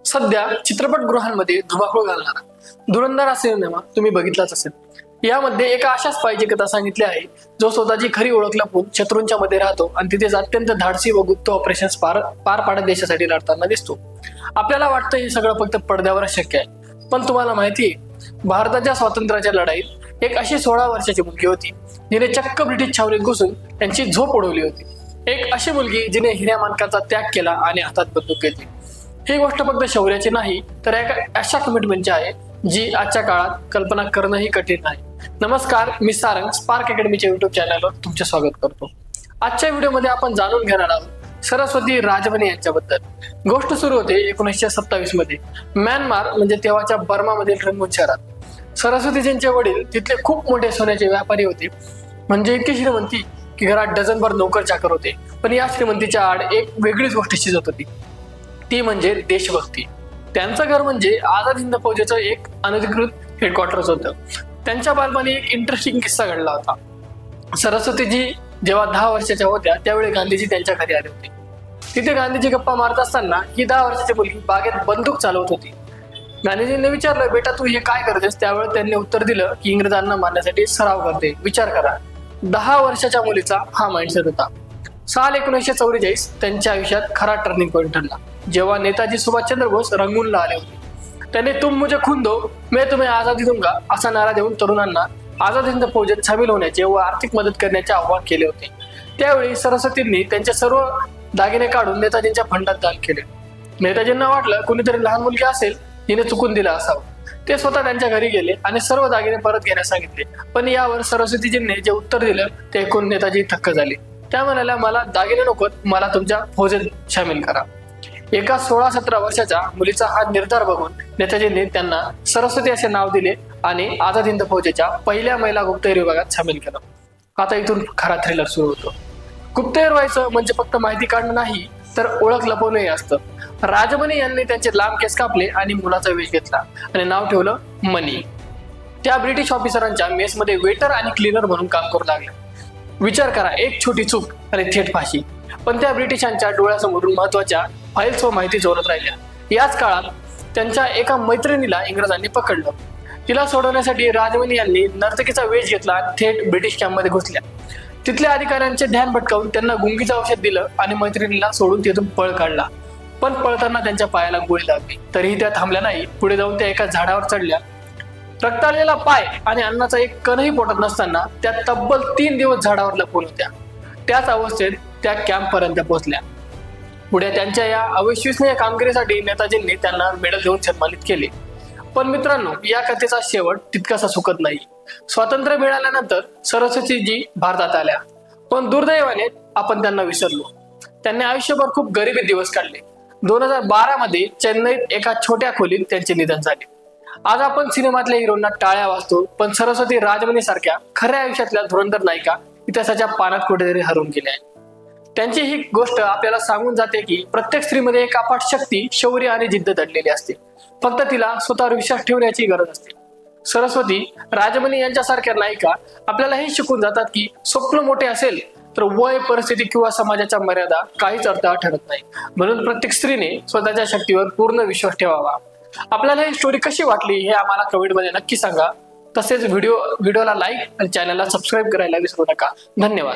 सध्या चित्रपटगृहांमध्ये धुमाकूळ घालणारा धुरंधर हा सिनेमा तुम्ही बघितलाच असेल। यामध्ये एका अशा स्पायची कथा सांगितली आहे जो स्वतःची खरी ओळख लपवून शत्रूंच्या मध्ये राहतो आणि तिथेच अत्यंत धाडसी व गुप्त ऑपरेशन्स पार पाडत देशासाठी लढताना दिसतो। आपल्याला वाटतं हे सगळं फक्त पडद्यावरच शक्य आहे, पण तुम्हाला माहिती आहे भारताच्या स्वातंत्र्याच्या लढाईत एक अशी 16 वर्षाची मुलगी होती जिने चक्क ब्रिटिश छावणीत घुसून त्यांची झोप उडवली होती। एक अशी मुलगी जिने हिऱ्या मानकाचा त्याग केला आणि हातात बंदूक घेतली। ही गोष्ट फक्त शौर्याची नाही तर एका अशा कमिटमेंटची आहे जी आजच्या काळात कल्पना करणंही कठीण आहे। नमस्कार, मी सारंग स्पार्क अकॅडमीच्या युट्यूब चॅनलवर तुमचे स्वागत करतो। आजच्या व्हिडिओमध्ये आपण जाणून घेणार आहोत सरस्वती राजमणी यांच्याबद्दल। गोष्ट सुरू होते 1927 मध्ये म्यानमार म्हणजे तेव्हाच्या बर्मामधील रंगून शहरात। सरस्वतीजींचे वडील तिथले खूप मोठे सोन्याचे व्यापारी होते, म्हणजे इतकी श्रीमंती की घरात डझनभर नोकर चाकर होते। पण या श्रीमंतीच्या आड एक वेगळीच गोष्ट शिजत होती, ती म्हणजे देशभक्ती। त्यांचं घर म्हणजे आझाद हिंद फौजेचं एक अनधिकृत हेडक्वार्टर्स होतं। त्यांच्या बालपणी एक इंटरेस्टिंग किस्सा घडला होता। सरस्वतीजी जेव्हा 10 वर्षाच्या होत्या त्यावेळी गांधीजी त्यांच्या घरी आले होते। तिथे गांधीजी गप्पा मारत असताना ही 10 वर्षाची मुलगी बागेत बंदूक चालवत होती। गांधीजींनी विचारलं, बेटा तू हे काय करतेस? त्यावेळी त्यांनी उत्तर दिलं की इंग्रजांना मारण्यासाठी सराव करते। विचार करा, 10 वर्षाच्या मुलीचा हा माइंडसेट होता। साल 1944 त्यांच्या आयुष्यात खरा टर्निंग पॉइंट ठरला, जेव्हा नेताजी सुभाषचंद्र बोस रंगूनला आले होते। त्यांनी तुम मुझे खून दो मैं तुम्हें आजादी दूंगा असा नारा देऊन तरुणांना आझाद हिंद फौजेत सामील होण्याचे व आर्थिक मदत करण्याचे आवाहन केले होते। त्यावेळी सरस्वतींनी त्यांचे सर्व दागिने काढून नेताजींच्या फंडात दान केले। नेताजींना वाटलं कोणीतरी लहान मुलगी असेल हिने चुकून दिलं असावं। ते स्वतः त्यांच्या घरी गेले आणि सर्व दागिने परत घेण्यास सांगितले। पण यावर सरस्वतीजींनी जे उत्तर दिलं ते ऐकून नेताजी थक्क झाले। त्या म्हणाल्या, मला दागिने नकोत, मला तुमच्या फौजेत सामील करा। एका 16-17 वर्षाच्या मुलीचा हा निर्धार बघून नेताजींनी त्यांना सरस्वती असे नाव दिले आणि आझाद हिंद फौजेच्या पहिल्या महिला गुप्तहेर विभागात सामील केलं। आता इथून खरा थ्रिलर सुरू होतो। गुप्तहेर व्हायचं म्हणजे फक्त माहिती काढणं नाही तर ओळख लपवणंही असतं। राजमणी यांनी त्यांचे लांब केस कापले आणि मुलाचा वेश घेतला आणि नाव ठेवलं मनी। त्या ब्रिटिश ऑफिसरांच्या मेसमध्ये वेटर आणि क्लीनर म्हणून काम करू लागल्या। विचार करा, एक छोटी चूक आणि थेट फाशी। पण त्या ब्रिटिशांच्या डोळ्यासमोरून महत्वाच्या फाईल्स व माहिती चोरत राहिल्या। याच काळात त्यांच्या एका मैत्रिणीला इंग्रजांनी पकडलं। तिला सोडवण्यासाठी राजमणी यांनी नर्तकीचा वेश घेतला आणि थेट ब्रिटिश कॅम्पमध्ये घुसल्या। तिथल्या अधिकाऱ्यांचे ध्यान भटकावून त्यांना गुंगीचं औषध दिलं आणि मैत्रिणीला सोडून तिथून पळ काढला। पण पळताना त्यांच्या पायाला गोळी लागली, तरीही त्या थांबल्या नाही। पुढे जाऊन त्या एका झाडावर चढल्या। रक्ताळलेला पाय आणि अन्नाचा एक कणही पोटात नसताना त्या तब्बल 3 दिवस झाडावर लपून होत्या। त्याच अवस्थेत त्या कॅम्प पर्यंत पोहोचल्या। पुढे त्यांच्या या अविश्वसनीय कामगिरीसाठी नेताजींनी त्यांना मेडल देऊन सन्मानित केले। पण मित्रांनो, या कथेचा शेवट तितकासा सुखद नाही। स्वातंत्र्य मिळाल्यानंतर सरस्वतीजी भारतात आल्या, पण दुर्दैवाने आपण त्यांना विसरलो। त्यांनी आयुष्यभर खूप गरिबी दिवस काढले। 2012 मध्ये चेन्नईत एका छोट्या खोलीत त्यांचे निधन झाले। आज आपण सिनेमातल्या हिरोंना टाळ्या वाजतो, पण सरस्वती राजमणी सारख्या खऱ्या आयुष्यातल्या धुरंधर नायिका इतिहासाच्या पानात कुठेतरी हरवून गेल्या आहेत। त्यांची ही गोष्ट आपल्याला सांगून जाते की प्रत्येक स्त्रीमध्ये एक अफाट शक्ती, शौर्य आणि जिद्द दडलेली असते। फक्त तिला स्वतःवर विश्वास ठेवण्याची गरज असते। सरस्वती राजमणी यांच्यासारख्या नायिका आपल्याला हे शिकून जातात की स्वप्न मोठे असेल तर वय, परिस्थिती किंवा समाजाच्या मर्यादा काहीच अडथळा ठरत नाही। म्हणून प्रत्येक स्त्रीने स्वतःच्या शक्तीवर पूर्ण विश्वास ठेवावा। आपल्याला ही स्टोरी कशी वाटली हे आम्हाला कमेंटमध्ये नक्की सांगा। तसेच व्हिडिओला लाईक आणि चॅनलला सबस्क्राईब करायला विसरू नका। धन्यवाद।